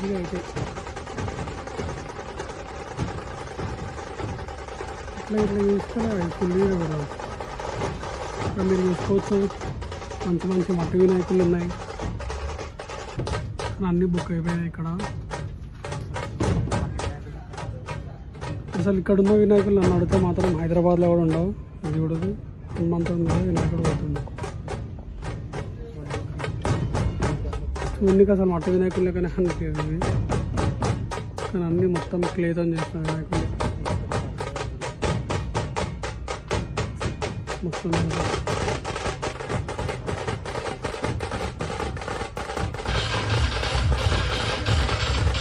ఈజీగా అయితే ఇట్లా చూసుకొని ఫుల్ కదా. ఇక్కడ మీరు చూసుకోవచ్చు మంచి మంచి మట్టి వినాయకులు ఉన్నాయి. అన్నీ బుక్ అయిపోయినాయి ఇక్కడ. అసలు ఇక్కడ ఉన్న వినాయకులు నన్ను అడిగితే మాత్రం హైదరాబాద్లో కూడా ఉండవు. అది కూడా హనుమంతుడు మీద వినాయకుడు పోతుంది. చూడండి అసలు మట్టి వినాయకులు లెక్కనే అనిపించేది. కానీ అన్నీ మొత్తం క్లేతో చేసిన వినాయకులు మొత్తం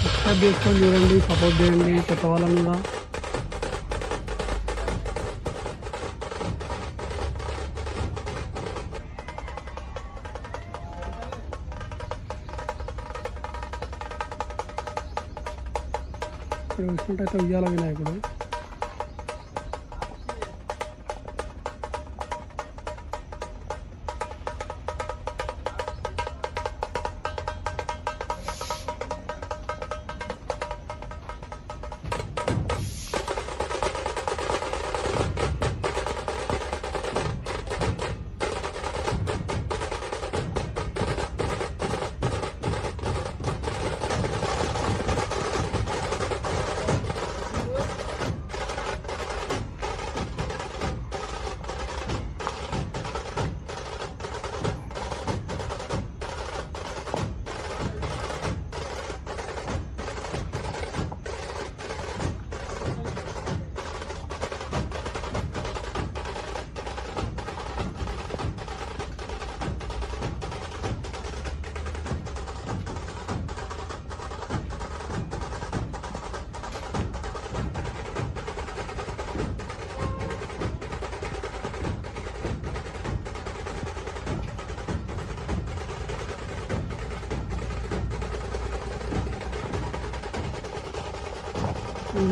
సబ్స్క్రైబ్ చేసుకొని చూడండి, సపోర్ట్ చేయండి కొత్త వాళ్ళని కూడా. ఇక్కడ చూసినట్టయితే ఉయ్యాల వినాయకుడు.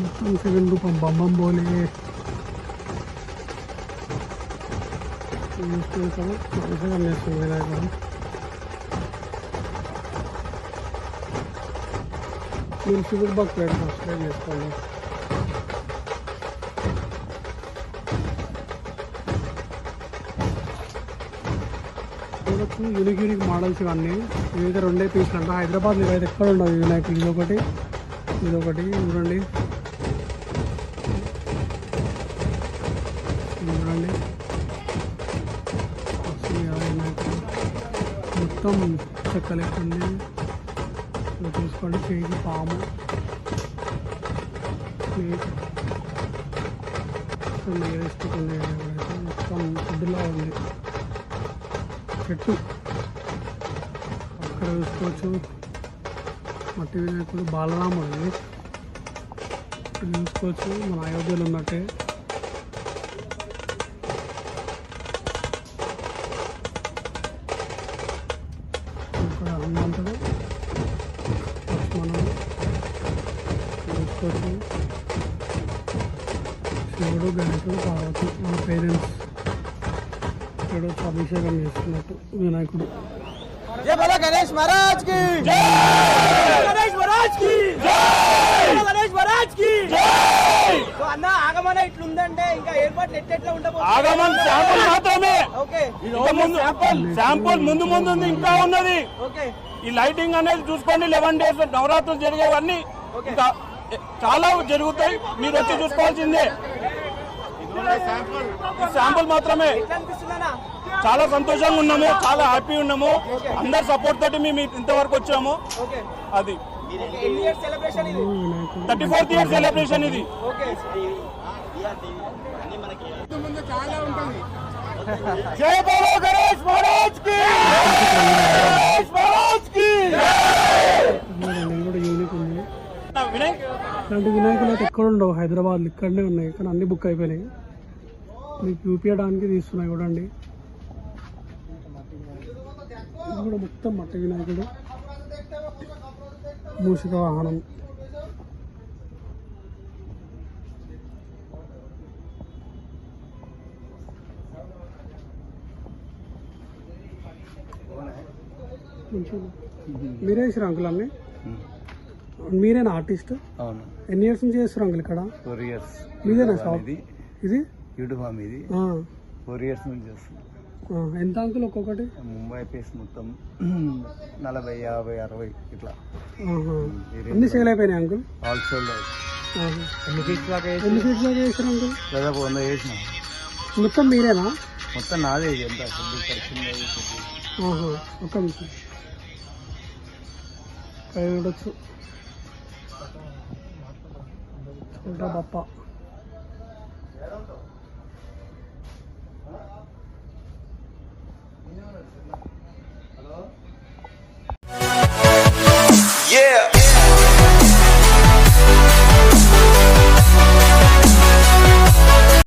మొత్తం 7 రూపాయలు బొమ్మం పోలే చూసుకుంటాము. మంచిగా నేర్చుకుని వినాయకుడు మీరు షుగర్ బాక్స్ సబ్స్క్రైబ్ చేసుకోండి. యూనిక్ యూనిక్ మోడల్స్ ఇవన్నీ. ఇవైతే 2 పీసులు అంట. హైదరాబాద్ ఇవైతే ఎక్కడ ఉండవు వినాయకులు. ఇదొకటి చూడండి. చూడండి మొత్తం చెక్కలేకుండా చూసుకోండి. చేయి పాము వేసుకుంటుంది. మొత్తం ఫుడ్లా ఉంది. చెట్టు అక్కడ చూసుకోవచ్చు. మట్టి వినాయకుడు బాలరాముడు చూసుకోవచ్చు. మన అయోధ్యలో ఉన్నట్టే. ఇక్కడ హనుమంతుడు లక్ష్మణుడు చూసుకోవచ్చు. శివుడు గణేశుడు పార్వతి మన పేరెంట్స్ ఇక్కడ అభిషేకం చేస్తున్నట్టు వినాయకుడు. जय बोला गणेश महाराज की जय, गणेश महाराज की जय, गणेश महाराज की जय. సో అన్న ఆగమన ఇట్లుందంటే ఇంకా ఏర్పాట్లు ఎట్లా ఉండబోతుంది? ఆగమన్ శాంపుల్ మాత్రమే. ఓకే, శాంపుల్ ముందు ఉంది, ఇంకా ఉన్నది. ఓకే, ఈ లైటింగ్ అనేది చూసుకోండి. 11 days నవరాత్రులు జరిగేవన్నీ ఇంకా చాలా జరుగుతాయి. మీరు వచ్చి చూసుకోవాల్సిందే. శాంపుల్ మాత్రమే. ఎట్లా అనిపిస్తుందన్నా? చాలా సంతోషంగా ఉన్నాము, చాలా హ్యాపీ ఉన్నాము. అందరి సపోర్ట్ తోటి మేము ఇంతవరకు వచ్చాము. ఓకే, అది ఎన్ని ఇయర్స్ సెలబ్రేషన్ ఇది? 34th year సెలబ్రేషన్ ఇది. ఓకే, జై బోలో గణేష్ మహారాజ్ కి, గణేష్ మహారాజ్ కి యూనిక్ ఉంది. వినయ్ ఇలాంటి వినాయకులు అయితే ఎక్కడ ఉండవు. హైదరాబాద్ ఇక్కడనే ఉన్నాయి. కానీ అన్ని బుక్ అయిపోయినాయి. మీకు చూపించడానికి తీస్తున్నాయి చూడండి. ఇది కూడా మొత్తం మట్టి వినాయకుడు. మూషిక వాహనం. మీరే వేసారు అంకుల్ అన్ని? మీరేనా ఆర్టిస్ట్? అవును, ఎన్ని ఇయర్స్ నుంచి చేస్తారు అంకుల్ ఇక్కడ? 4 years. మీదేనా షాప్ ఇది? యూట్యూబ్ ఇది ఆ, 4 years నుంచి చేస్తుంది. ఆ. ఎంత అంకుల్ ఒక్కొక్కటి? ముంబై పేస్ మొత్తం 40, 50, 60 ఇట్లా ఆహా. అన్ని సేల్ అయిపోయినాయి అంకుల్? All sold. ఆహా. ఎన్ని ఫీట్స్ దాకా ఎన్ని ఫీట్ దాకా చేస్తారు అంకుల్? దాదాపు 100 చేసిన. మొత్తం మీరేనా? మొత్తం నాదే ఇది ఎంత కొద్దిగా ఖర్చుంది. ఆహా. ఒక్క నిమిషం చూడొచ్చు. చూడ బప్ప